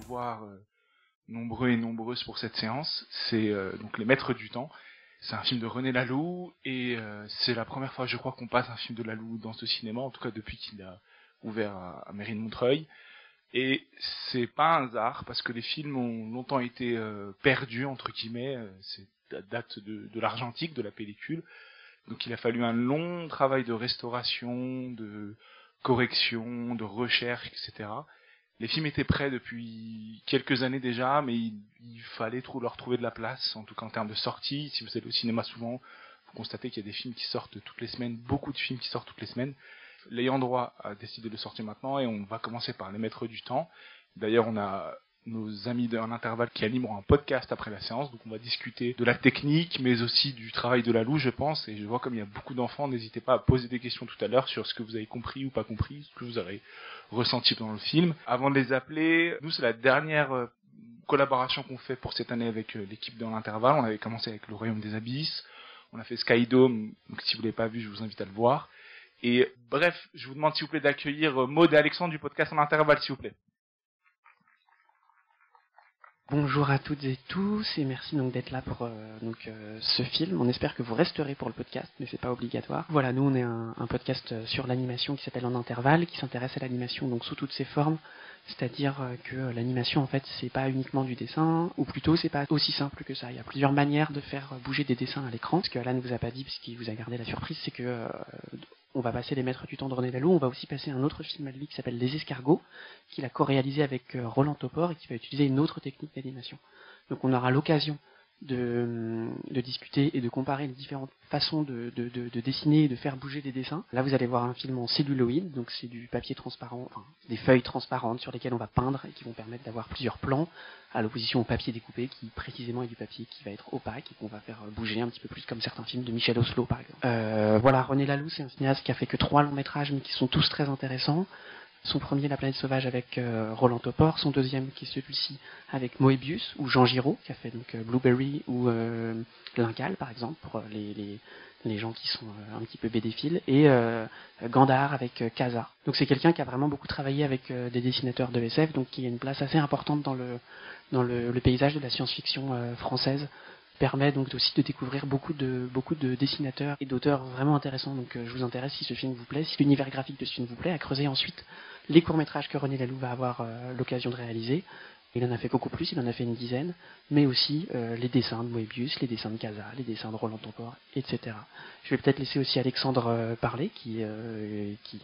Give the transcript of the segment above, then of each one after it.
voir nombreux et nombreuses pour cette séance. C'est donc Les Maîtres du Temps. C'est un film de René Laloux et c'est la première fois, je crois, qu'on passe un film de Laloux dans ce cinéma, en tout cas depuis qu'il a ouvert à Mairie de Montreuil. Et c'est pas un hasard parce que les films ont longtemps été perdus entre guillemets. C'est date de l'argentique, de la pellicule. Donc il a fallu un long travail de restauration, de correction, de recherche, etc. Les films étaient prêts depuis quelques années déjà, mais il fallait leur trouver de la place, en tout cas en termes de sortie. Si vous allez au cinéma souvent, vous constatez qu'il y a des films qui sortent toutes les semaines, beaucoup de films qui sortent toutes les semaines. L'ayant droit a décidé de sortir maintenant et on va commencer par Les Maîtres du Temps. D'ailleurs, on a nos amis d'un intervalle qui animeront un podcast après la séance, donc on va discuter de la technique, mais aussi du travail de Laloux, je pense, et je vois comme il y a beaucoup d'enfants, n'hésitez pas à poser des questions tout à l'heure sur ce que vous avez compris ou pas compris, ce que vous avez ressenti pendant le film. Avant de les appeler, nous c'est la dernière collaboration qu'on fait pour cette année avec l'équipe dans l'intervalle. On avait commencé avec Le Royaume des Abysses, on a fait Skydome, donc si vous l'avez pas vu, je vous invite à le voir. Et bref, je vous demande s'il vous plaît d'accueillir Maud et Alexandre du podcast En Intervalle, s'il vous plaît. Bonjour à toutes et tous et merci donc d'être là pour ce film. On espère que vous resterez pour le podcast, mais c'est pas obligatoire. Voilà, nous on est un podcast sur l'animation qui s'appelle En Intervalle, qui s'intéresse à l'animation donc sous toutes ses formes, c'est-à-dire que l'animation en fait c'est pas uniquement du dessin, ou plutôt c'est pas aussi simple que ça. Il y a plusieurs manières de faire bouger des dessins à l'écran. Ce que Alan ne vous a pas dit, puisqu'il vous a gardé la surprise, c'est que on va passer Les Maîtres du Temps de René Laloux, on va aussi passer un autre film à lui qui s'appelle Les Escargots, qu'il a co-réalisé avec Roland Topor et qui va utiliser une autre technique d'animation. Donc on aura l'occasion de discuter et de comparer les différentes façons de dessiner et de faire bouger des dessins. Là vous allez voir un film en celluloïd, donc c'est du papier transparent, enfin des feuilles transparentes sur lesquelles on va peindre et qui vont permettre d'avoir plusieurs plans, à l'opposition au papier découpé qui précisément est du papier qui va être opaque et qu'on va faire bouger un petit peu plus comme certains films de Michel Oslo par exemple. Voilà, René Laloux c'est un cinéaste qui a fait que 3 longs métrages mais qui sont tous très intéressants. Son premier, La Planète Sauvage, avec Roland Topor. Son deuxième, qui est celui-ci, avec Moebius, ou Jean Giraud, qui a fait donc Blueberry ou Lincal, par exemple, pour les gens qui sont un petit peu bédéphiles. Et Gandhar avec Casa. Donc c'est quelqu'un qui a vraiment beaucoup travaillé avec des dessinateurs de SF, donc qui a une place assez importante dans le paysage de la science-fiction française. Permet donc aussi de découvrir beaucoup de dessinateurs et d'auteurs vraiment intéressants. Donc je vous intéresse, si ce film vous plaît, si l'univers graphique de ce film vous plaît, à creuser ensuite les courts-métrages que René Laloux va avoir l'occasion de réaliser. Il en a fait beaucoup plus, il en a fait une dizaine, mais aussi les dessins de Moebius, les dessins de Casa, les dessins de Roland Topor, etc. Je vais peut-être laisser aussi Alexandre parler, qui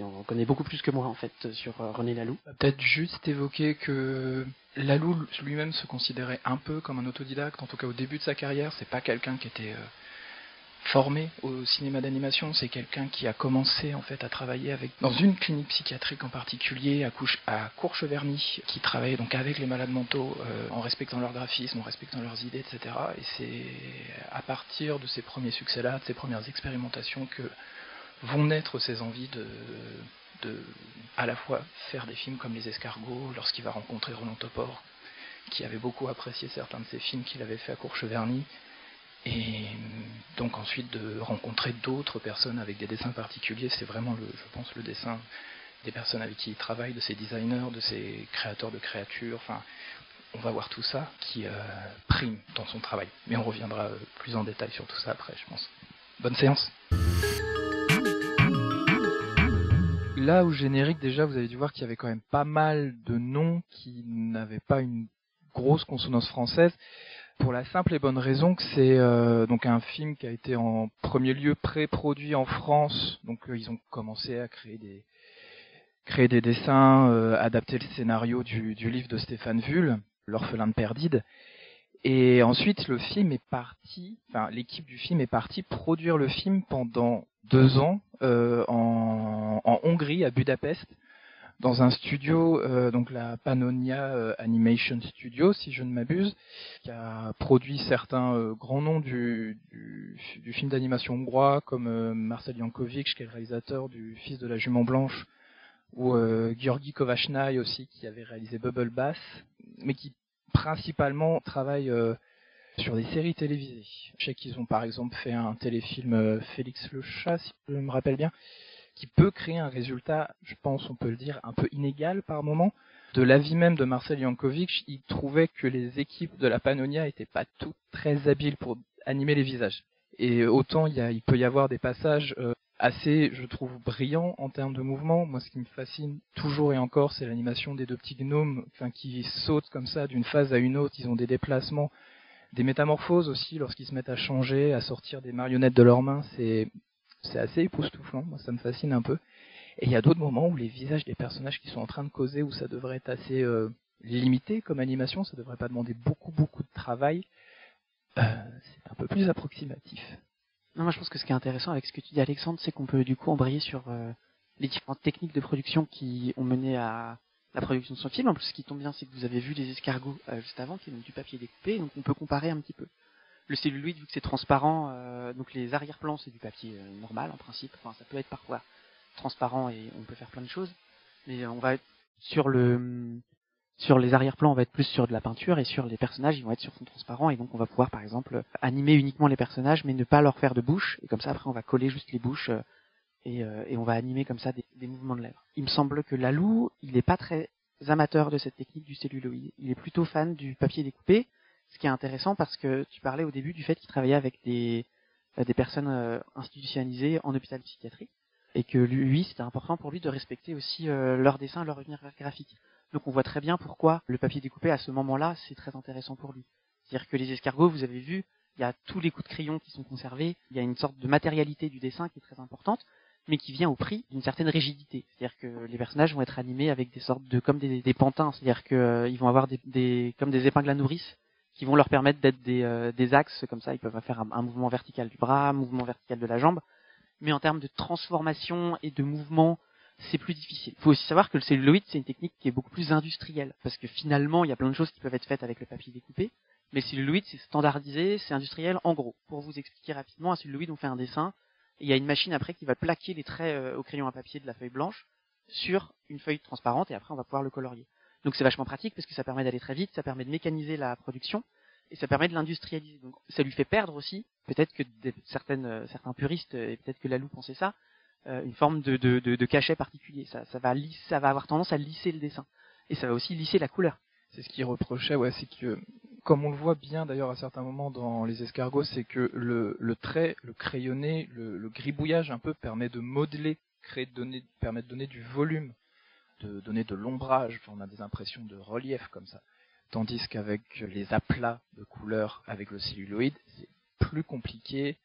en connaît beaucoup plus que moi en fait sur René Laloux. Peut-être juste évoquer que Laloux lui-même se considérait un peu comme un autodidacte, en tout cas au début de sa carrière. C'est pas quelqu'un qui était formé au cinéma d'animation, c'est quelqu'un qui a commencé en fait à travailler dans une clinique psychiatrique en particulier à Courcheverny, qui travaillait donc avec les malades mentaux en respectant leur graphisme, en respectant leurs idées, etc. Et c'est à partir de ces premiers succès-là, de ces premières expérimentations que vont naître ces envies de à la fois faire des films comme Les Escargots, lorsqu'il va rencontrer Roland Topor, qui avait beaucoup apprécié certains de ses films qu'il avait fait à Courcheverny, et donc ensuite de rencontrer d'autres personnes avec des dessins particuliers. C'est vraiment, je pense, le dessin des personnes avec qui il travaille, de ses designers, de ses créateurs de créatures, enfin, on va voir tout ça qui prime dans son travail. Mais on reviendra plus en détail sur tout ça après, je pense. Bonne séance. Là, au générique, déjà, vous avez dû voir qu'il y avait quand même pas mal de noms qui n'avaient pas une grosse consonance française, pour la simple et bonne raison que c'est donc un film qui a été en premier lieu pré-produit en France. Donc ils ont commencé à créer des dessins, adapter le scénario du livre de Stéphane Vull, L'orphelin de Perdide. Et ensuite, l'équipe du film est partie produire le film pendant 2 ans en Hongrie, à Budapest, dans un studio, donc la Pannonia Animation Studio, si je ne m'abuse, qui a produit certains grands noms du film d'animation hongrois, comme Marcel Jankovic, qui est le réalisateur du Fils de la Jument Blanche, ou György Kovachnai aussi, qui avait réalisé Bubble Bass, mais qui principalement travaille sur des séries télévisées. Je sais qu'ils ont par exemple fait un téléfilm Félix le Chat, si je me rappelle bien, qui peut créer un résultat, je pense, on peut le dire, un peu inégal par moment. De l'avis même de Marcel Jankovic, il trouvait que les équipes de la Pannonia étaient pas toutes très habiles pour animer les visages. Et autant il peut y avoir des passages assez, je trouve, brillants en termes de mouvement. Moi, ce qui me fascine toujours et encore, c'est l'animation des deux petits gnomes, qui sautent comme ça d'une phase à une autre. Ils ont des déplacements, des métamorphoses aussi lorsqu'ils se mettent à changer, à sortir des marionnettes de leurs mains. C'est assez époustouflant. Moi, ça me fascine un peu. Et il y a d'autres moments où les visages des personnages qui sont en train de causer, où ça devrait être assez limité comme animation, ça devrait pas demander beaucoup de travail. C'est un peu plus approximatif. Non, moi je pense que ce qui est intéressant avec ce que tu dis Alexandre, c'est qu'on peut du coup embrayer sur les différentes techniques de production qui ont mené à la production de son film. En plus, ce qui tombe bien, c'est que vous avez vu les escargots juste avant, qui est donc du papier découpé, donc on peut comparer un petit peu. Le celluloïd, vu que c'est transparent, donc les arrière-plans c'est du papier normal en principe, enfin ça peut être parfois transparent et on peut faire plein de choses, mais on va être sur les arrière-plans, on va être plus sur de la peinture, et sur les personnages, ils vont être sur fond transparent, et donc on va pouvoir par exemple animer uniquement les personnages, mais ne pas leur faire de bouche, et comme ça après on va coller juste les bouches, et on va animer comme ça des mouvements de lèvres. Il me semble que Lalou, il n'est pas très amateur de cette technique du celluloïd, il est plutôt fan du papier découpé, ce qui est intéressant parce que tu parlais au début du fait qu'il travaillait avec des personnes institutionnalisées en hôpital psychiatrique, et que lui, c'était important pour lui de respecter aussi leur dessin, leur univers graphique. Donc on voit très bien pourquoi le papier découpé à ce moment-là, c'est très intéressant pour lui. C'est-à-dire que les escargots, vous avez vu, il y a tous les coups de crayon qui sont conservés, il y a une sorte de matérialité du dessin qui est très importante, mais qui vient au prix d'une certaine rigidité. C'est-à-dire que les personnages vont être animés avec des sortes de comme des pantins, c'est-à-dire que ils vont avoir comme des épingles à nourrice qui vont leur permettre d'être des axes comme ça. Ils peuvent faire un mouvement vertical du bras, un mouvement vertical de la jambe, mais en termes de transformation et de mouvement, c'est plus difficile. Il faut aussi savoir que le celluloïd, c'est une technique qui est beaucoup plus industrielle, parce que finalement, il y a plein de choses qui peuvent être faites avec le papier découpé, mais le celluloïd, c'est standardisé, c'est industriel. En gros, pour vous expliquer rapidement, un celluloïd, on fait un dessin, et il y a une machine après qui va plaquer les traits au crayon à papier de la feuille blanche sur une feuille transparente, et après on va pouvoir le colorier. Donc c'est vachement pratique, parce que ça permet d'aller très vite, ça permet de mécaniser la production, et ça permet de l'industrialiser. Donc ça lui fait perdre aussi, peut-être que certains puristes, et peut-être que Lalou pensait ça, une forme de cachet particulier. Ça va avoir tendance à lisser le dessin. Et ça va aussi lisser la couleur. C'est ce qu'il reprochait, ouais, c'est que, comme on le voit bien d'ailleurs à certains moments dans les escargots, c'est que le trait, le crayonné, le gribouillage un peu permet de modeler, permet de donner du volume, de donner de l'ombrage. Enfin, on a des impressions de relief comme ça. Tandis qu'avec les aplats de couleurs avec le celluloïd, c'est plus compliqué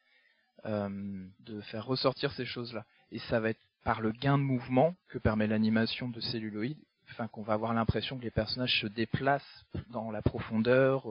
de faire ressortir ces choses-là. Et ça va être par le gain de mouvement que permet l'animation de celluloïd, qu'on va avoir l'impression que les personnages se déplacent dans la profondeur,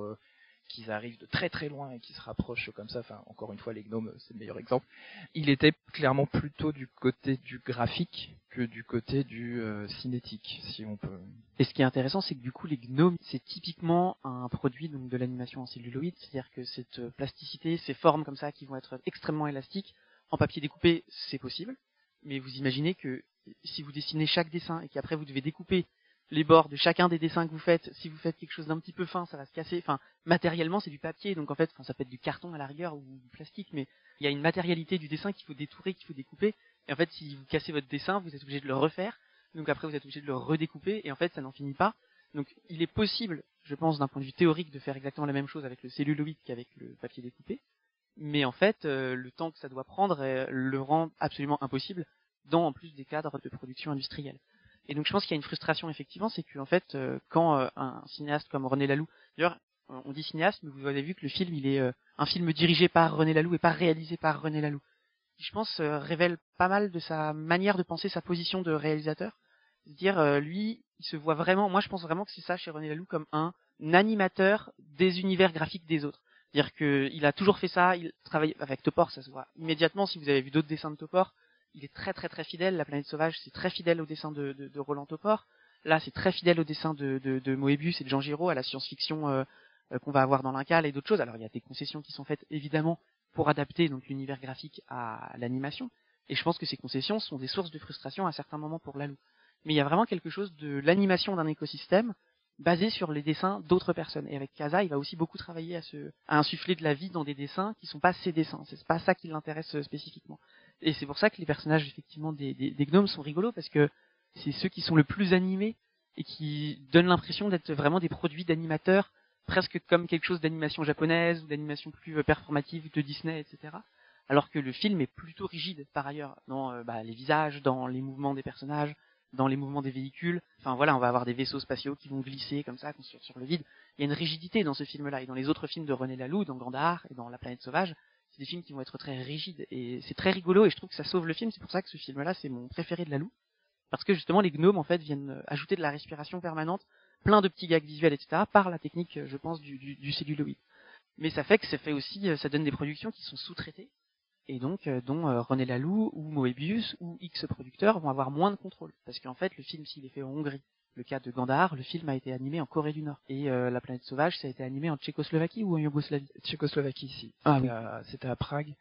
qu'ils arrivent de très très loin et qu'ils se rapprochent comme ça. Enfin, encore une fois, les gnomes, c'est le meilleur exemple. Il était clairement plutôt du côté du graphique que du côté du cinétique, si on peut. Et ce qui est intéressant, c'est que du coup, les gnomes, c'est typiquement un produit donc de l'animation en celluloïd, c'est-à-dire que cette plasticité, ces formes comme ça qui vont être extrêmement élastiques, en papier découpé, c'est possible, mais vous imaginez que si vous dessinez chaque dessin et qu'après vous devez découper les bords de chacun des dessins que vous faites, si vous faites quelque chose d'un petit peu fin, ça va se casser. Enfin, matériellement, c'est du papier, donc en fait, ça peut être du carton à la rigueur ou du plastique, mais il y a une matérialité du dessin qu'il faut détourer, qu'il faut découper. Et en fait, si vous cassez votre dessin, vous êtes obligé de le refaire. Donc après, vous êtes obligé de le redécouper, et en fait, ça n'en finit pas. Donc, il est possible, je pense, d'un point de vue théorique, de faire exactement la même chose avec le celluloïd qu'avec le papier découpé. Mais en fait, le temps que ça doit prendre le rend absolument impossible dans, en plus, des cadres de production industrielle. Et donc je pense qu'il y a une frustration effectivement, c'est que en fait quand un cinéaste comme René Laloux, d'ailleurs on dit cinéaste, mais vous avez vu que le film il est un film dirigé par René Laloux et pas réalisé par René Laloux, qui je pense révèle pas mal de sa manière de penser sa position de réalisateur. C'est-à-dire lui, il se voit vraiment, moi je pense vraiment que c'est ça chez René Laloux, comme un animateur des univers graphiques des autres. C'est-à-dire que il a toujours fait ça, il travaille avec Topor, ça se voit immédiatement si vous avez vu d'autres dessins de Topor. Il est très très très fidèle. La planète sauvage, c'est très fidèle au dessin de Roland Topor. Là, c'est très fidèle au dessin de Moebius et de Jean Giraud, à la science-fiction qu'on va avoir dans l'Incal et d'autres choses. Alors, il y a des concessions qui sont faites évidemment pour adapter donc l'univers graphique à l'animation. Et je pense que ces concessions sont des sources de frustration à certains moments pour Laloux. Mais il y a vraiment quelque chose de l'animation d'un écosystème basé sur les dessins d'autres personnes. Et avec Casa, il va aussi beaucoup travailler à insuffler de la vie dans des dessins qui sont pas ses dessins. C'est pas ça qui l'intéresse spécifiquement. Et c'est pour ça que les personnages effectivement des gnomes sont rigolos, parce que c'est ceux qui sont le plus animés et qui donnent l'impression d'être vraiment des produits d'animateurs, presque comme quelque chose d'animation japonaise ou d'animation plus performative de Disney, etc. Alors que le film est plutôt rigide par ailleurs dans les visages, dans les mouvements des personnages, dans les mouvements des véhicules. Enfin voilà, on va avoir des vaisseaux spatiaux qui vont glisser comme ça sur le vide. Il y a une rigidité dans ce film-là, et dans les autres films de René Laloux, dans Gandahar et dans La Planète Sauvage, c'est des films qui vont être très rigides, et c'est très rigolo, et je trouve que ça sauve le film. C'est pour ça que ce film-là, c'est mon préféré de Laloux, parce que justement les gnomes en fait viennent ajouter de la respiration permanente, plein de petits gags visuels, etc., par la technique, je pense, du celluloïd. Mais ça fait aussi, ça donne des productions qui sont sous-traitées, et donc dont René Laloux ou Moebius ou X producteurs vont avoir moins de contrôle, parce qu'en fait le film, s'il est fait en Hongrie, le cas de Gandahar, le film a été animé en Corée du Nord, et La Planète Sauvage, ça a été animé en Tchécoslovaquie ou en Yougoslavie. Tchécoslovaquie, si. Ah oui. C'était à Prague.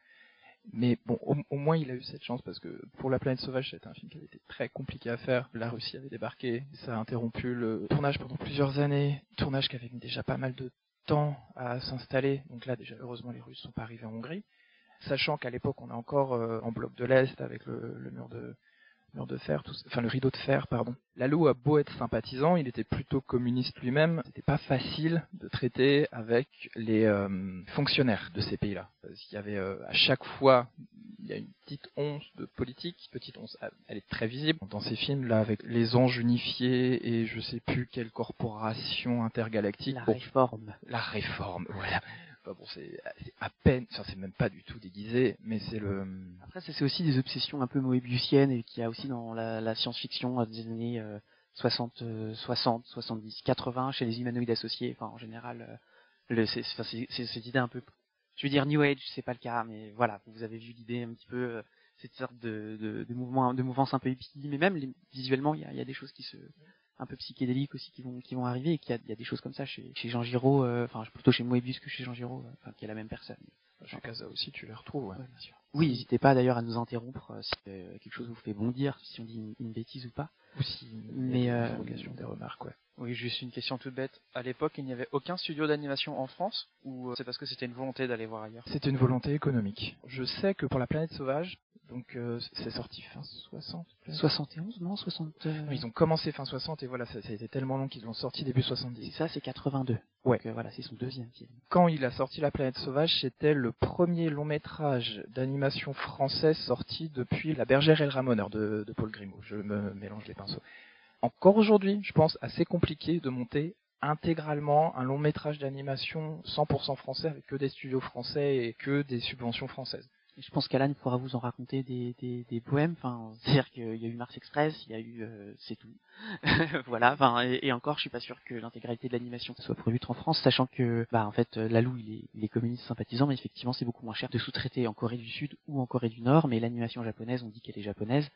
Mais bon, au moins il a eu cette chance, parce que pour La Planète Sauvage, c'était un film qui avait été très compliqué à faire. La Russie avait débarqué, ça a interrompu le tournage pendant plusieurs années, tournage qui avait mis déjà pas mal de temps à s'installer. Donc là, déjà, heureusement, les Russes sont pas arrivés en Hongrie. Sachant qu'à l'époque, on est encore en bloc de l'Est, avec le mur de fer, le rideau de fer, pardon. Laloux a beau être sympathisant, il était plutôt communiste lui-même. C'était pas facile de traiter avec les fonctionnaires de ces pays-là, parce qu'il y avait à chaque fois, il y a une petite once de politique, petite once, elle est très visible dans ces films-là, avec les anges unifiés et je sais plus quelle corporation intergalactique. La réforme, voilà. Bon, c'est à peine, c'est même pas du tout déguisé, mais c'est le... Après, ça c'est aussi des obsessions un peu moébiusiennes, et qu'il y a aussi dans la science-fiction des années 60, 70, 80, chez les humanoïdes associés. Enfin, en général, c'est cette idée un peu, je veux dire New Age, c'est pas le cas, mais voilà, vous avez vu l'idée un petit peu, cette sorte de mouvance un peu hippie, mais même visuellement, il y a des choses qui se... un peu psychédéliques aussi qui vont arriver, et qu'il y a des choses comme ça chez Jean Giraud, plutôt chez Moebius que chez Jean Giraud, qui est la même personne. Chez Casa aussi, tu les retrouves, ouais, bien sûr. Oui, n'hésitez pas d'ailleurs à nous interrompre si quelque chose vous fait bondir, si on dit une bêtise ou pas. Ou si mais des remarques, ouais. Oui, juste une question toute bête. À l'époque, il n'y avait aucun studio d'animation en France, ou c'est parce que c'était une volonté d'aller voir ailleurs? C'était une volonté économique. Je sais que pour La Planète Sauvage, donc c'est sorti fin 60 71, non 60 Ils ont commencé fin 60 et voilà, ça a été tellement long qu'ils l'ont sorti début 70. Et ça, c'est 82. Ouais. Donc voilà, c'est son deuxième film. Quand il a sorti La Planète Sauvage, c'était le premier long métrage d'animation française sorti depuis La Bergère et le Ramoneur de Paul Grimaud. Je me mélange les pinceaux. Encore aujourd'hui, je pense, assez compliqué de monter intégralement un long métrage d'animation 100% français avec que des studios français et que des subventions françaises. Et je pense qu'Alan pourra vous en raconter des poèmes. Enfin, c'est-à-dire qu'il y a eu Mars Express, il y a eu c'est tout. Voilà. Enfin, et encore, je suis pas sûr que l'intégralité de l'animation soit produite en France, sachant que, en fait, Laloux, il est communiste sympathisant, mais effectivement, c'est beaucoup moins cher de sous-traiter en Corée du Sud ou en Corée du Nord. Mais l'animation japonaise, on dit qu'elle est japonaise.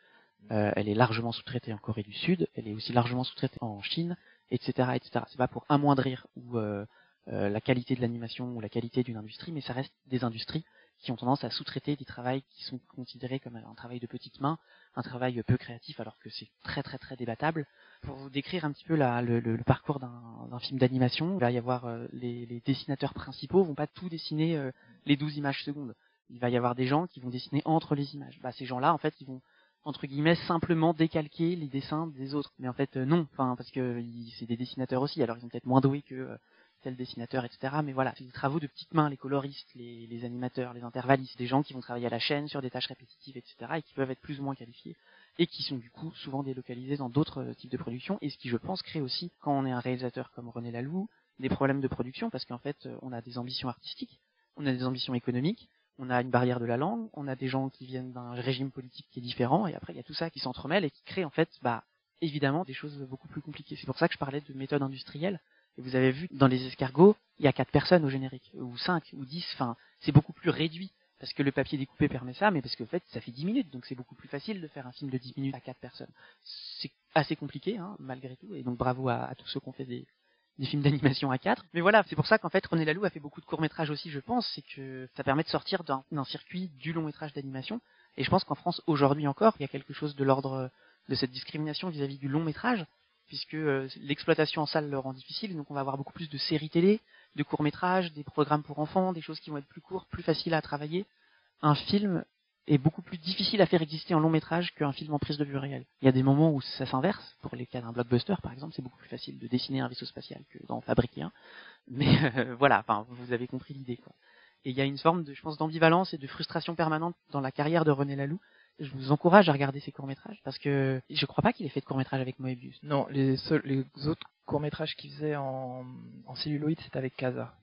Elle est largement sous-traitée en Corée du Sud, elle est aussi largement sous-traitée en Chine, etc., etc. C'est pas pour amoindrir ou la qualité de l'animation ou la qualité d'une industrie, mais ça reste des industries qui ont tendance à sous-traiter des travails qui sont considérés comme un travail de petite main, un travail peu créatif, alors que c'est très très très débattable. Pour vous décrire un petit peu le parcours d'un film d'animation, il va y avoir les dessinateurs principaux vont pas tout dessiner les 12 images secondes. Il va y avoir des gens qui vont dessiner entre les images. Ces gens-là, en fait, ils vont entre guillemets simplement décalquer les dessins des autres. Mais en fait, non, parce que c'est des dessinateurs aussi, alors ils sont peut-être moins doués que tel dessinateur, etc. Mais voilà, c'est des travaux de petites mains, les coloristes, les animateurs, les intervallistes, des gens qui vont travailler à la chaîne sur des tâches répétitives, etc. et qui peuvent être plus ou moins qualifiés et qui sont du coup souvent délocalisés dans d'autres types de production, et ce qui, je pense, crée aussi, quand on est un réalisateur comme René Laloux, des problèmes de production, parce qu'en fait, on a des ambitions artistiques, on a des ambitions économiques, on a une barrière de la langue, on a des gens qui viennent d'un régime politique qui est différent, et après il y a tout ça qui s'entremêle et qui crée en fait, évidemment, des choses beaucoup plus compliquées. C'est pour ça que je parlais de méthode industrielle. Et vous avez vu, dans Les Escargots, il y a 4 personnes au générique, ou 5, ou 10, c'est beaucoup plus réduit, parce que le papier découpé permet ça, mais parce que en fait, ça fait 10 minutes, donc c'est beaucoup plus facile de faire un film de 10 minutes à 4 personnes. C'est assez compliqué, malgré tout, et donc bravo à tous ceux qui ont fait des films d'animation à 4. Mais voilà, c'est pour ça qu'en fait René Laloux a fait beaucoup de courts-métrages aussi, je pense, c'est que ça permet de sortir d'un circuit du long-métrage d'animation. Et je pense qu'en France, aujourd'hui encore, il y a quelque chose de l'ordre de cette discrimination vis-à-vis du long-métrage, puisque l'exploitation en salle le rend difficile, donc on va avoir beaucoup plus de séries télé, de courts-métrages, des programmes pour enfants, des choses qui vont être plus courtes, plus faciles à travailler. Un film, est beaucoup plus difficile à faire exister en long métrage qu'un film en prise de vue réelle. Il y a des moments où ça s'inverse. Pour les cas d'un blockbuster, par exemple, c'est beaucoup plus facile de dessiner un vaisseau spatial que d'en fabriquer un. Mais voilà, enfin, vous avez compris l'idée, quoi. Et il y a une forme de, je pense, d'ambivalence et de frustration permanente dans la carrière de René Laloux. Je vous encourage à regarder ses courts-métrages parce que je crois pas qu'il ait fait de courts-métrages avec Moebius. Non, les autres courts-métrages qu'il faisait en celluloïd, c'était avec Casa.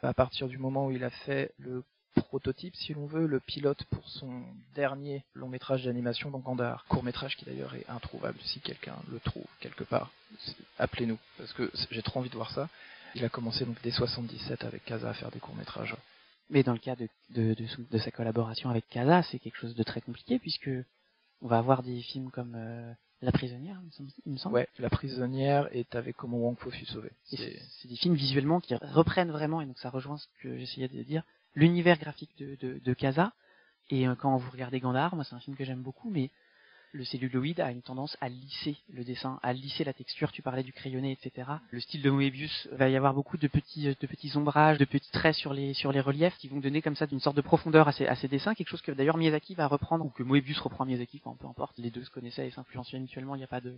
À partir du moment où il a fait le prototype, si l'on veut, le pilote pour son dernier long-métrage d'animation, donc Gandhar. Court-métrage qui d'ailleurs est introuvable. Si quelqu'un le trouve quelque part, appelez-nous, parce que j'ai trop envie de voir ça. Il a commencé donc dès 77 avec Casa à faire des courts-métrages. Mais dans le cas de sa collaboration avec Casa, c'est quelque chose de très compliqué puisque on va avoir des films comme La Prisonnière, il me semble. Ouais, La Prisonnière est avec Comment Wong Fo fut sauvé. C'est des films visuellement qui reprennent vraiment, et donc ça rejoint ce que j'essayais de dire, l'univers graphique de Casa. Et quand vous regardez Gandhar, moi c'est un film que j'aime beaucoup, mais le celluloïd a une tendance à lisser le dessin, à lisser la texture. Tu parlais du crayonné, etc. Le style de Moebius, va y avoir beaucoup de petits ombrages, de petits traits sur les reliefs qui vont donner comme ça une sorte de profondeur à ces dessins, quelque chose que d'ailleurs Miyazaki va reprendre, ou que Moebius reprend à Miyazaki, enfin, peu importe. Les deux se connaissaient et s'influençaient mutuellement, il n'y a pas de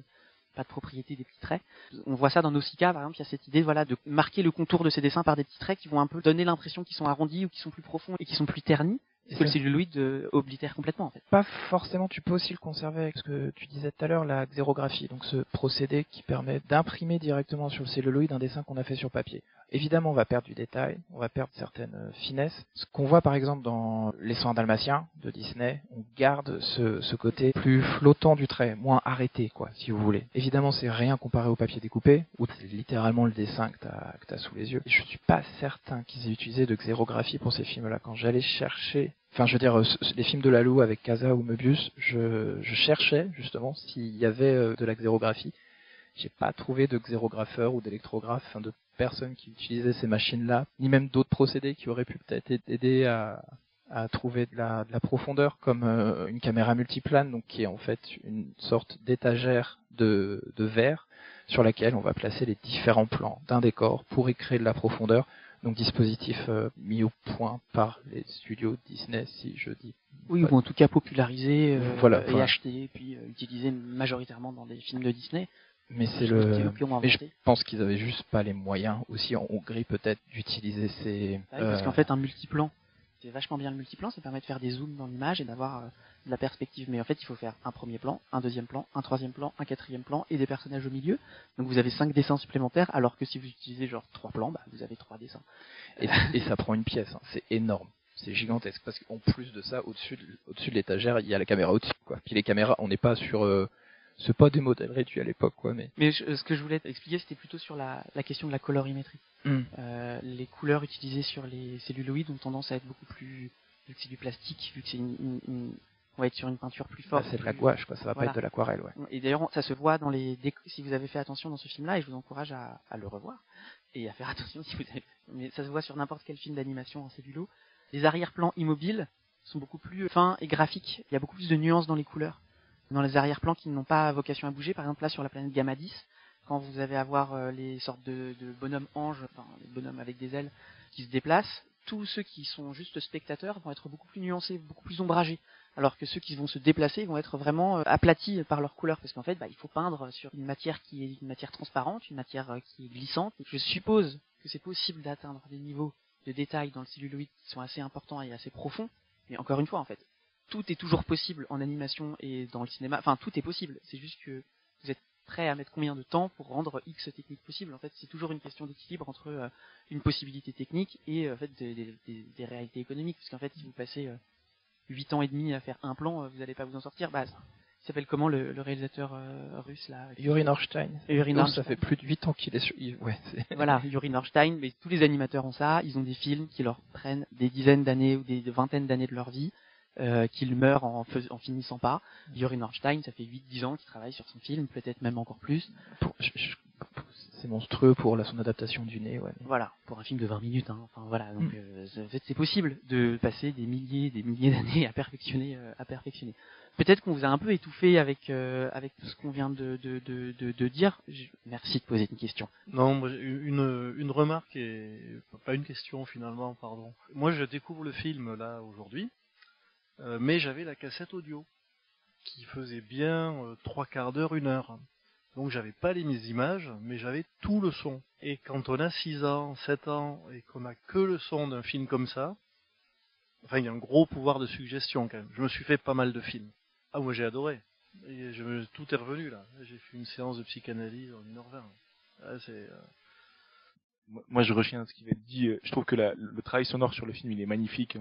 propriété des petits traits. On voit ça dans Nausicaa, par exemple, il y a cette idée, voilà, de marquer le contour de ces dessins par des petits traits qui vont un peu donner l'impression qu'ils sont arrondis ou qu'ils sont plus profonds et qui sont plus ternis. Que le celluloïd oblitère complètement, en fait. Pas forcément, tu peux aussi le conserver avec ce que tu disais tout à l'heure, la xérographie, donc ce procédé qui permet d'imprimer directement sur le celluloïd un dessin qu'on a fait sur papier. Évidemment, on va perdre du détail, on va perdre certaines finesses. Ce qu'on voit par exemple dans Les 101 Dalmatiens de Disney, on garde ce côté plus flottant du trait, moins arrêté, quoi, si vous voulez. Évidemment, c'est rien comparé au papier découpé, où c'est littéralement le dessin que t'as sous les yeux. Et je suis pas certain qu'ils aient utilisé de xérographie pour ces films-là. Quand j'allais chercher, enfin, je veux dire, les films de Laloux avec Casa ou Moebius, je cherchais justement s'il y avait de la xérographie. J'ai pas trouvé de xérographeur ou d'électrographe, enfin de personnes qui utilisaient ces machines-là, ni même d'autres procédés qui auraient pu peut-être aider à trouver de la profondeur, comme une caméra multiplane, donc qui est en fait une sorte d'étagère de verre sur laquelle on va placer les différents plans d'un décor pour y créer de la profondeur. Donc dispositif mis au point par les studios Disney, si je dis. Oui, ou en tout cas popularisé voilà, et acheté, puis utilisé majoritairement dans des films de Disney. Mais c'est mais je pense qu'ils avaient juste pas les moyens aussi en Hongrie peut-être d'utiliser ces. Parce qu'en fait un multiplan, c'est vachement bien le multiplan, ça permet de faire des zooms dans l'image et d'avoir de la perspective. Mais en fait il faut faire un premier plan, un deuxième plan, un troisième plan, un quatrième plan et des personnages au milieu. Donc vous avez 5 dessins supplémentaires, alors que si vous utilisez genre 3 plans, bah vous avez 3 dessins. Et ça prend une pièce, hein. C'est énorme. C'est gigantesque parce qu'en plus de ça, au-dessus de l'étagère, il y a la caméra au-dessus, quoi. Puis les caméras, on n'est pas sur c'est pas des modèles réduits à l'époque, quoi, mais ce que je voulais expliquer, c'était plutôt sur la question de la colorimétrie. Les couleurs utilisées sur les celluloïdes ont tendance à être beaucoup plus, vu que c'est du plastique, vu que c'est on va être sur une peinture plus forte. Bah, c'est de la gouache, quoi, ça va pas être de l'aquarelle, ouais. Et d'ailleurs, ça se voit dans si vous avez fait attention dans ce film-là, et je vous encourage à le revoir, et à faire attention si vous avez, mais ça se voit sur n'importe quel film d'animation en cellulo. Les arrière-plans immobiles sont beaucoup plus fins et graphiques. Il y a beaucoup plus de nuances dans les couleurs. Dans les arrière-plans qui n'ont pas vocation à bouger, par exemple là sur la planète Gamma 10, quand vous allez avoir les sortes de bonhommes anges, enfin les bonhommes avec des ailes qui se déplacent, tous ceux qui sont juste spectateurs vont être beaucoup plus nuancés, beaucoup plus ombragés, alors que ceux qui vont se déplacer vont être vraiment aplatis par leur couleur, parce qu'en fait il faut peindre sur une matière qui est une matière transparente, une matière qui est glissante. Je suppose que c'est possible d'atteindre des niveaux de détail dans le celluloïd qui sont assez importants et assez profonds, mais encore une fois en fait, tout est toujours possible en animation et dans le cinéma, enfin tout est possible, c'est juste que vous êtes prêt à mettre combien de temps pour rendre X technique possible. En fait, c'est toujours une question d'équilibre entre une possibilité technique et en fait des réalités économiques, parce qu'en fait si vous passez 8 ans et demi à faire un plan, vous n'allez pas vous en sortir. Bah, il s'appelle comment le réalisateur russe là? Yuri Norstein. Ça fait plus de 8 ans qu'il est sur. Ouais, voilà, Yuri Norstein. Mais tous les animateurs ont ça. Ils ont des films qui leur prennent des dizaines d'années ou des vingtaines d'années de leur vie, qu'ils meurent en finissant pas. Yuri Norstein, ça fait 8-10 ans qu'il travaille sur son film, peut-être même encore plus. C'est monstrueux pour son adaptation du nez, ouais. Voilà, pour un film de 20 minutes, hein. Enfin voilà, donc en fait c'est possible de passer des milliers d'années à perfectionner. Peut-être qu'on vous a un peu étouffé avec tout ce qu'on vient de dire. Merci de poser une question. Non, moi, une remarque et pas une question finalement, pardon. Moi je découvre le film là aujourd'hui. mais j'avais la cassette audio qui faisait bien 3/4 d'heure, 1 heure. Donc j'avais pas les mises images, mais j'avais tout le son. Et quand on a 6 ans, 7 ans, et qu'on a que le son d'un film comme ça, enfin il y a un gros pouvoir de suggestion quand même. Je me suis fait pas mal de films. Ah moi j'ai adoré. Et tout est revenu là. J'ai fait une séance de psychanalyse en 1h20. Ah, Moi, je retiens ce qui va être dit. Je trouve que le travail sonore sur le film, il est magnifique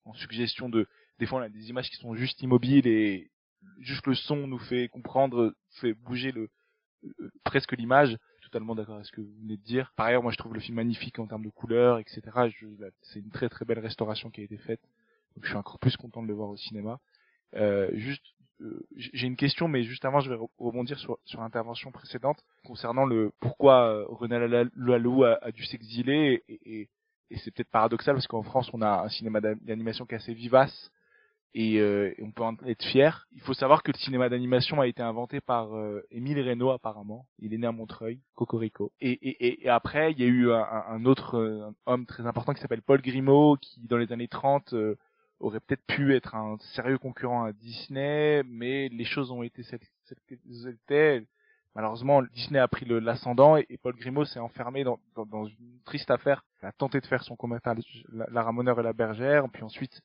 en suggestion de. Des fois, on a des images qui sont juste immobiles et juste le son nous fait comprendre, fait bouger presque l'image. Totalement d'accord avec ce que vous venez de dire. Par ailleurs, moi, je trouve le film magnifique en termes de couleurs, etc. C'est une très très belle restauration qui a été faite. Donc, je suis encore plus content de le voir au cinéma. J'ai une question, mais juste avant, je vais rebondir sur l'intervention précédente concernant le pourquoi René Laloux a dû s'exiler et c'est peut-être paradoxal parce qu'en France, on a un cinéma d'animation qui est assez vivace et on peut en être fier. Il faut savoir que le cinéma d'animation a été inventé par Émile Reynaud apparemment. Il est né à Montreuil, Cocorico. Et après, il y a eu un autre homme très important qui s'appelle Paul Grimaud qui, dans les années 30, aurait peut-être pu être un sérieux concurrent à Disney, mais les choses ont été celles qu'elles étaient. Malheureusement, Disney a pris l'ascendant et Paul Grimaud s'est enfermé dans une triste affaire. Il a tenté de faire son court-métrage La Ramoneur et la Bergère, puis ensuite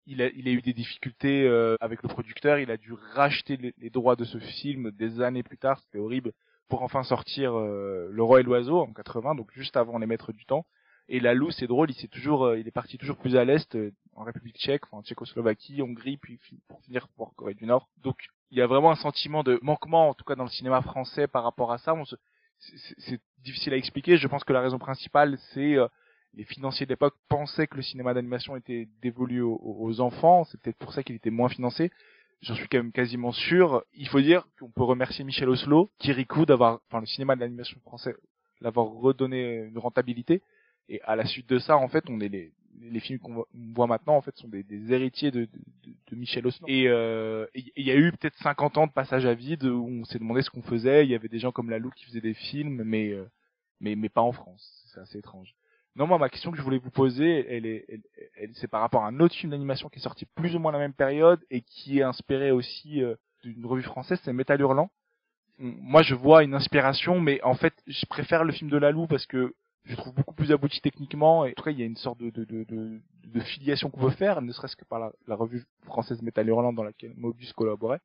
il a eu des difficultés avec le producteur, il a dû racheter les droits de ce film des années plus tard, c'était horrible, pour enfin sortir Le Roi et l'Oiseau en 80, donc juste avant Les Maîtres du Temps. Et Laloux, c'est drôle, il est parti toujours plus à l'est, en République tchèque, enfin en Tchécoslovaquie, Hongrie, puis pour finir pour Corée du Nord. Donc il y a vraiment un sentiment de manquement, en tout cas dans le cinéma français par rapport à ça. C'est difficile à expliquer. Je pense que la raison principale, c'est les financiers de l'époque pensaient que le cinéma d'animation était dévolu aux enfants. C'est peut-être pour ça qu'il était moins financé. J'en suis quand même quasiment sûr. Il faut dire qu'on peut remercier Michel Oslo, Kirikou, le cinéma de l'animation français, l'avoir redonné une rentabilité. Et à la suite de ça, en fait, les films qu'on voit maintenant, en fait, sont des héritiers de Michel Oslo. Et il y a eu peut-être 50 ans de passage à vide où on s'est demandé ce qu'on faisait. Il y avait des gens comme Laloux qui faisaient des films, mais pas en France. C'est assez étrange. Non, moi, ma question que je voulais vous poser, c'est par rapport à un autre film d'animation qui est sorti plus ou moins à la même période et qui est inspiré aussi d'une revue française, c'est Métal Hurlant. Moi, je vois une inspiration, mais en fait, je préfère le film de Laloux parce que je trouve beaucoup plus abouti techniquement, et en tout cas il y a une sorte de filiation qu'on peut faire, ne serait-ce que par la revue française Métal Hurlant dans laquelle Mobius collaborait.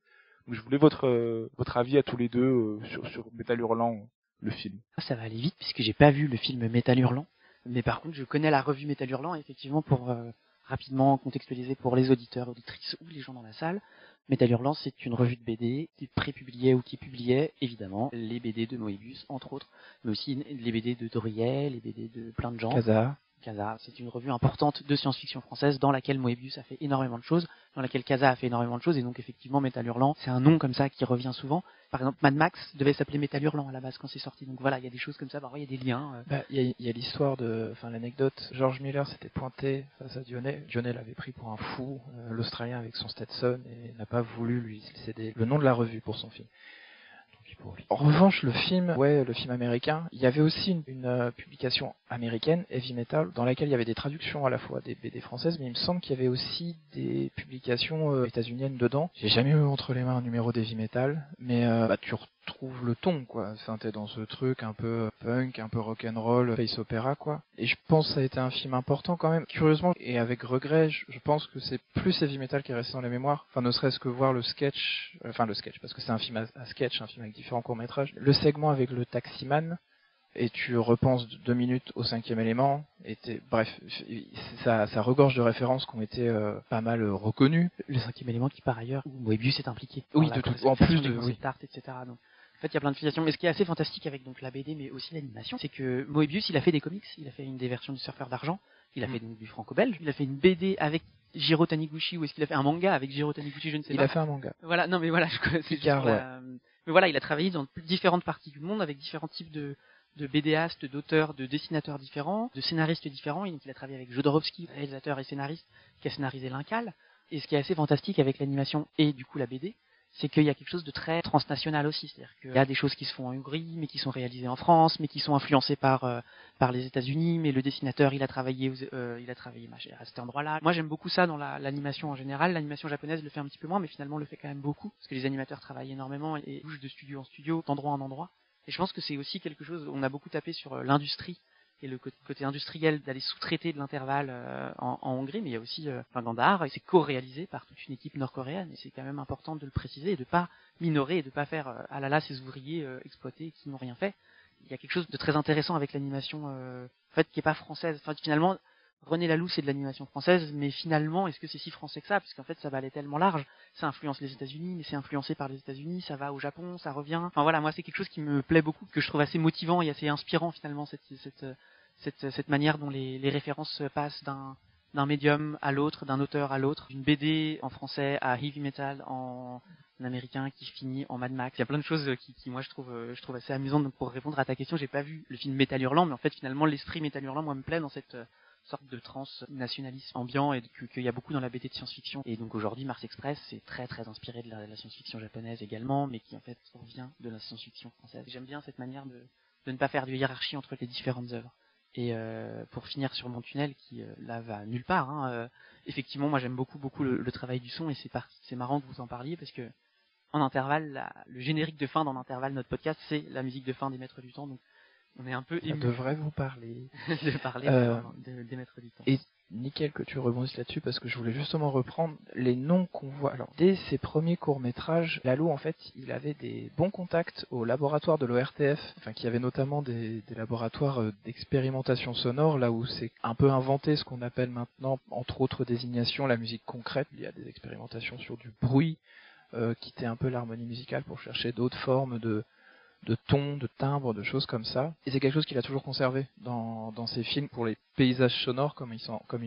Donc je voulais votre avis à tous les deux sur Métal Hurlant, le film. Ça va aller vite puisque j'ai pas vu le film Métal Hurlant, mais par contre je connais la revue Métal Hurlant, effectivement, pour rapidement contextualiser pour les auditeurs, auditrices ou les gens dans la salle. Métal Hurlant, c'est une revue de BD qui pré-publiait ou qui publiait, évidemment, les BD de Moebius, entre autres, mais aussi les BD de Dorier, les BD de plein de gens. Casa. C'est une revue importante de science-fiction française dans laquelle Moebius a fait énormément de choses, dans laquelle Casa a fait énormément de choses, et donc effectivement Métal Hurlant, c'est un nom comme ça qui revient souvent. Par exemple, Mad Max devait s'appeler Métal Hurlant à la base quand c'est sorti, donc voilà, il y a des choses comme ça, parfois il y a des liens. Il y a l'histoire l'anecdote, George Miller s'était pointé face à Dionnet l'avait pris pour un fou, l'Australien avec son Stetson, et n'a pas voulu lui céder le nom de la revue pour son film. En revanche, le film américain, il y avait aussi une publication américaine, Heavy Metal, dans laquelle il y avait des traductions à la fois des BD françaises, mais il me semble qu'il y avait aussi des publications états-uniennes dedans. J'ai jamais eu entre les mains un numéro d'Heavy Metal, mais tu retrouves le ton, quoi. Enfin, t'es dans ce truc un peu punk, un peu rock'n'roll, space opéra, quoi. Et je pense que ça a été un film important quand même. Curieusement, et avec regret, je pense que c'est plus Heavy Metal qui est resté dans les mémoires. Enfin, ne serait-ce que voir le sketch, parce que c'est un film à sketch, un film avec différents courts-métrages. Le segment avec le taximan, et tu repenses 2 minutes au 5e élément, et bref, ça regorge de références qui ont été pas mal reconnues. Le 5e élément qui, par ailleurs, où Moebius est impliqué. Oui, en plus de concept art, etc. Donc, en fait, il y a plein de filiations. Mais ce qui est assez fantastique avec donc la BD, mais aussi l'animation, c'est que Moebius, il a fait des comics. Il a fait des versions du Surfeur d'argent. Il a fait donc du franco-belge. Il a fait une BD avec Jiro Taniguchi, ou est-ce qu'il a fait un manga avec Jiro Taniguchi, je ne sais pas. Il a fait un manga. Voilà, non mais voilà, c'est car, ouais. Mais voilà, il a travaillé dans différentes parties du monde avec différents types de BDastes, d'auteurs, de dessinateurs différents, de scénaristes différents. Et donc il a travaillé avec Jodorowsky, réalisateur et scénariste, qui a scénarisé l'Incal. Et ce qui est assez fantastique avec l'animation et du coup la BD, c'est qu'il y a quelque chose de très transnational aussi. C'est-à-dire qu'il y a des choses qui se font en Hongrie, mais qui sont réalisées en France, mais qui sont influencées par les États-Unis. Mais le dessinateur, il a travaillé à cet endroit-là. Moi, j'aime beaucoup ça dans l'animation en général. L'animation japonaise le fait un petit peu moins, mais finalement le fait quand même beaucoup, parce que les animateurs travaillent énormément et bougent de studio en studio, d'endroit en endroit. Et je pense que c'est aussi quelque chose. On a beaucoup tapé sur l'industrie et le côté industriel d'aller sous-traiter de l'intervalle en Hongrie, mais il y a aussi Gandhar, et c'est co-réalisé par toute une équipe nord-coréenne, et c'est quand même important de le préciser et de pas minorer et de pas faire ah là là ces ouvriers exploités qui n'ont rien fait. Il y a quelque chose de très intéressant avec l'animation en fait qui est pas française. Enfin finalement René Laloux c'est de l'animation française, mais finalement est-ce que c'est si français que ça, parce qu'en fait ça va aller tellement large, ça influence les États-Unis, mais c'est influencé par les États-Unis, ça va au Japon, ça revient. Enfin voilà, moi c'est quelque chose qui me plaît beaucoup, que je trouve assez motivant et assez inspirant finalement cette manière dont les références passent d'un médium à l'autre, d'un auteur à l'autre, d'une BD en français à heavy metal en américain qui finit en Mad Max. Il y a plein de choses qui moi je trouve assez amusantes. Donc pour répondre à ta question, j'ai pas vu le film Métal Hurlant, mais en fait finalement l'esprit Métal Hurlant moi me plaît dans cette sorte de transnationalisme ambiant et qu'il y a beaucoup dans la BD de science-fiction. Et donc aujourd'hui Mars Express c'est très très inspiré de la science-fiction japonaise également, mais qui en fait revient de la science-fiction française. J'aime bien cette manière de ne pas faire de hiérarchie entre les différentes œuvres. Et pour finir sur mon tunnel qui là va nulle part, effectivement moi j'aime beaucoup le travail du son, et c'est marrant que vous en parliez parce que en intervalle le générique de fin dans l'intervalle notre podcast c'est la musique de fin des Maîtres du Temps, donc on est un peu ému. Ça devrait vous parler. de parler des Maîtres du Temps. Et nickel que tu rebondisses là-dessus, parce que je voulais justement reprendre les noms qu'on voit. Alors, dès ses premiers courts-métrages, Laloux, en fait, il avait des bons contacts au laboratoire de l'ORTF, enfin, qui avait notamment des laboratoires d'expérimentation sonore, là où c'est un peu inventé ce qu'on appelle maintenant, entre autres désignations, la musique concrète. Il y a des expérimentations sur du bruit, quitter un peu l'harmonie musicale pour chercher d'autres formes de tons, de timbres, de choses comme ça. Et c'est quelque chose qu'il a toujours conservé dans ses films pour les paysages sonores, comme ils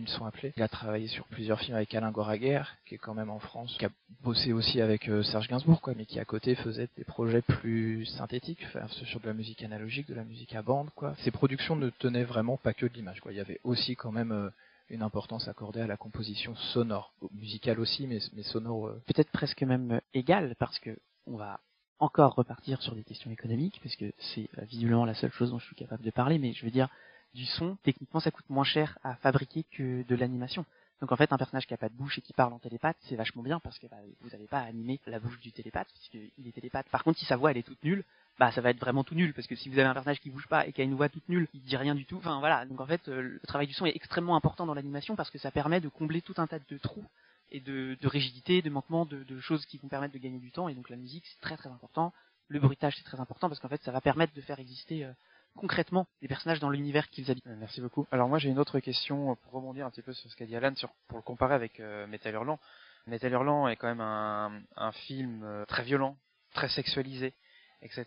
sont appelés. Il a travaillé sur plusieurs films avec Alain Goraguer, qui est quand même en France, qui a bossé aussi avec Serge Gainsbourg, quoi, mais qui à côté faisait des projets plus synthétiques, enfin, sur de la musique analogique, de la musique à bande, quoi. Ses productions ne tenaient vraiment pas que de l'image, quoi. Il y avait aussi quand même une importance accordée à la composition sonore, musicale aussi, mais sonore. Peut-être presque même égale, parce que on va encore repartir sur des questions économiques, parce que c'est visiblement la seule chose dont je suis capable de parler, mais je veux dire, du son, techniquement ça coûte moins cher à fabriquer que de l'animation. Donc en fait, un personnage qui a pas de bouche et qui parle en télépathe, c'est vachement bien, parce que vous n'avez pas à animer la bouche du télépathe, puisqu'il est télépathe. Par contre, si sa voix elle est toute nulle, ça va être vraiment tout nul, parce que si vous avez un personnage qui bouge pas et qui a une voix toute nulle, il dit rien du tout, enfin voilà. Donc en fait, le travail du son est extrêmement important dans l'animation, parce que ça permet de combler tout un tas de trous et de rigidité, de manquement, de choses qui vont permettre de gagner du temps. Et donc la musique c'est très très important, le bruitage c'est très important, parce qu'en fait ça va permettre de faire exister concrètement les personnages dans l'univers qu'ils habitent. Merci beaucoup. Alors moi j'ai une autre question pour rebondir un petit peu sur ce qu'a dit Alan, pour le comparer avec Métal Hurlant. Métal Hurlant est quand même un film très violent, très sexualisé, etc.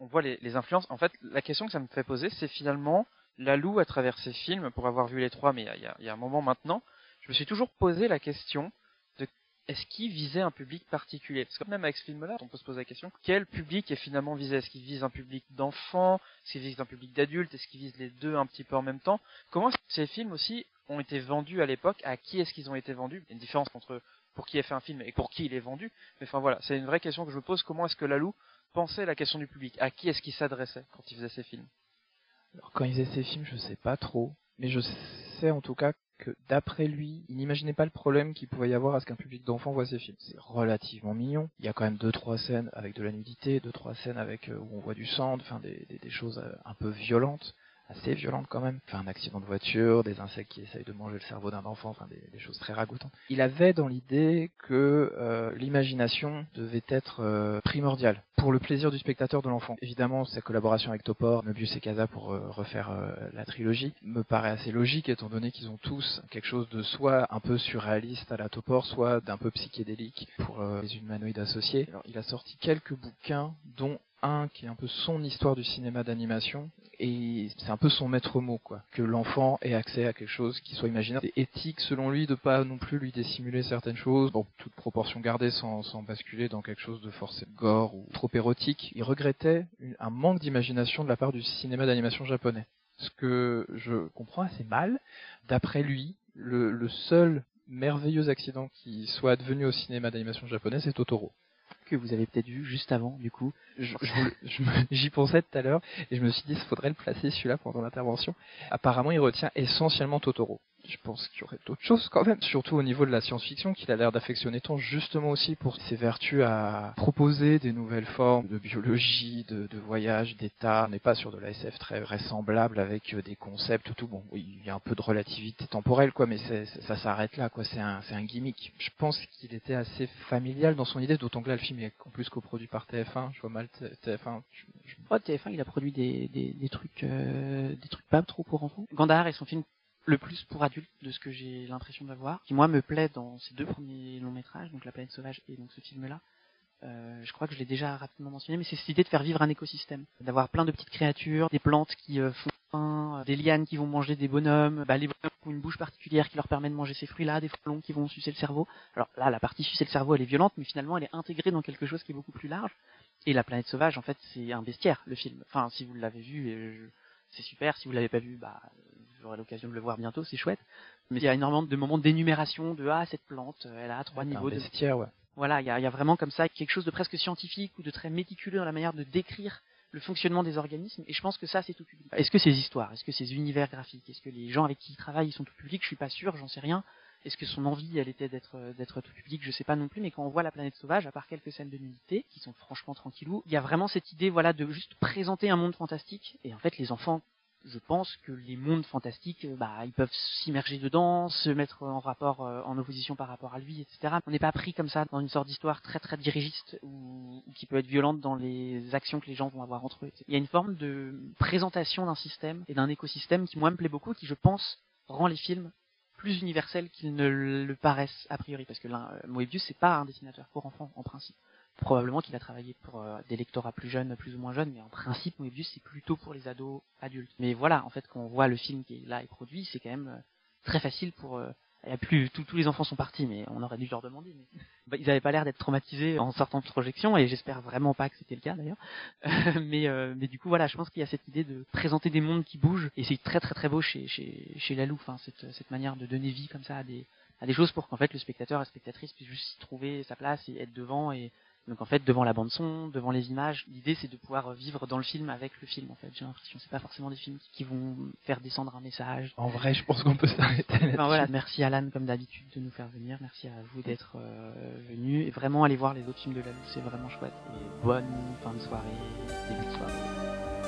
On voit les influences. En fait, la question que ça me fait poser, c'est finalement Laloux à travers ses films, pour avoir vu les trois, mais il y a un moment maintenant, je me suis toujours posé la question de est-ce qu'il visait un public particulier? Parce que même avec ce film-là, on peut se poser la question, quel public est finalement visé? Est-ce qu'il vise un public d'enfants? Est-ce qu'il vise un public d'adultes? Est-ce qu'il vise les deux un petit peu en même temps? Comment ces films aussi ont été vendus à l'époque? À qui est-ce qu'ils ont été vendus? Il y a une différence entre pour qui est fait un film et pour qui il est vendu. Mais enfin voilà, c'est une vraie question que je me pose. Comment est-ce que Laloux pensait la question du public? À qui est-ce qu'il s'adressait quand il faisait ses films? Alors quand il faisait ses films, je sais pas trop, mais je sais en tout cas que d'après lui, il n'imaginait pas le problème qu'il pouvait y avoir à ce qu'un public d'enfants voit ses films. C'est relativement mignon. Il y a quand même 2-3 scènes avec de la nudité, 2-3 scènes avec où on voit du sang, enfin des choses un peu violentes, assez violentes quand même. Enfin un accident de voiture, des insectes qui essayent de manger le cerveau d'un enfant, enfin des choses très ragoûtantes. Il avait dans l'idée que l'imagination devait être primordiale pour le plaisir du spectateur de l'enfant. Évidemment, sa collaboration avec Topor, Möbius et Casa pour refaire la trilogie me paraît assez logique, étant donné qu'ils ont tous quelque chose de soit un peu surréaliste à la Topor, soit d'un peu psychédélique pour les humanoïdes associés. Alors, il a sorti quelques bouquins, dont un qui est un peu son histoire du cinéma d'animation, et c'est un peu son maître mot, quoi. Que l'enfant ait accès à quelque chose qui soit imaginaire. C'est éthique, selon lui, de pas non plus lui dissimuler certaines choses, bon, toute proportion gardée, sans basculer dans quelque chose de forcément gore ou trop érotique. Il regrettait un manque d'imagination de la part du cinéma d'animation japonais. Ce que je comprends assez mal. D'après lui, le seul merveilleux accident qui soit advenu au cinéma d'animation japonais, c'est Totoro. que vous avez peut-être vu juste avant, du coup. J'y pensais tout à l'heure et je me suis dit, il faudrait le placer celui-là pendant l'intervention. Apparemment, il retient essentiellement Totoro. Je pense qu'il y aurait d'autres choses quand même, surtout au niveau de la science-fiction, qu'il a l'air d'affectionner tant justement aussi pour ses vertus à proposer des nouvelles formes de biologie, de voyage, d'état. On n'est pas sur de la SF très vraisemblable avec des concepts, tout. Bon, oui, il y a un peu de relativité temporelle, quoi, mais ça s'arrête là, quoi. C'est un gimmick. Je pense qu'il était assez familial dans son idée, d'autant que là, le film est en plus coproduit par TF1. Je vois mal TF1. TF1, il a produit des trucs pas trop pour enfants. Gandahar est son film le plus pour adultes de ce que j'ai l'impression d'avoir, qui moi me plaît dans ces 2 premiers longs métrages, donc La Planète Sauvage et donc ce film-là. Je crois que je l'ai déjà rapidement mentionné, mais c'est cette idée de faire vivre un écosystème, d'avoir plein de petites créatures, des plantes qui font faim, des lianes qui vont manger des bonhommes, les bonhommes ont une bouche particulière qui leur permet de manger ces fruits-là, des frelons qui vont sucer le cerveau. Alors là, la partie sucer le cerveau, elle est violente, mais finalement elle est intégrée dans quelque chose qui est beaucoup plus large. Et La Planète Sauvage, en fait, c'est un bestiaire, le film. Enfin, si vous l'avez vu, c'est super. Si vous l'avez pas vu, vous aurez l'occasion de le voir bientôt, c'est chouette. Mais il y a énormément de moments d'énumération de cette plante, elle a 3 niveaux de bestiaire, ouais. Voilà, il y a vraiment comme ça quelque chose de presque scientifique ou de très méticuleux dans la manière de décrire le fonctionnement des organismes, et je pense que ça c'est tout public. Est-ce que ces histoires, est-ce que ces univers graphiques, est-ce que les gens avec qui il travaille ils sont tout public? Je suis pas sûr, j'en sais rien. Est-ce que son envie elle était d'être tout public? Je sais pas non plus, mais quand on voit La Planète Sauvage, à part quelques scènes de nudité qui sont franchement tranquillou, il y a vraiment cette idée de juste présenter un monde fantastique, et en fait les enfants, je pense que les mondes fantastiques, ils peuvent s'immerger dedans, se mettre en rapport, en opposition par rapport à lui, etc. On n'est pas pris comme ça dans une sorte d'histoire très très dirigiste ou qui peut être violente dans les actions que les gens vont avoir entre eux. Il y a une forme de présentation d'un système et d'un écosystème qui moi me plaît beaucoup, qui je pense rend les films plus universels qu'ils ne le paraissent a priori, parce que Moebius c'est pas un dessinateur pour enfants en principe. Probablement qu'il a travaillé pour des lectorats plus jeunes, plus ou moins jeunes, mais en principe Moebius c'est plutôt pour les ados adultes. Mais voilà, en fait quand on voit le film qui est là et produit, c'est quand même très facile pour il y a plus tous les enfants sont partis, mais on aurait dû leur demander, mais ils avaient pas l'air d'être traumatisés en sortant de projection, et j'espère vraiment pas que c'était le cas d'ailleurs. Mais du coup voilà, je pense qu'il y a cette idée de présenter des mondes qui bougent, et c'est très très très beau chez Laloux, enfin cette manière de donner vie comme ça à des choses pour qu'en fait le spectateur et la spectatrice puisse juste s'y trouver sa place et être devant. Et donc en fait devant la bande son, devant les images, l'idée c'est de pouvoir vivre dans le film avec le film. En fait j'ai l'impression, c'est pas forcément des films qui vont faire descendre un message. En vrai je pense qu'on peut s'arrêter là-dessus. Enfin voilà, merci Alan comme d'habitude de nous faire venir, merci à vous d'être venus, et vraiment allez voir les autres films de Laloux, c'est vraiment chouette, et bonne fin de soirée, début de soirée.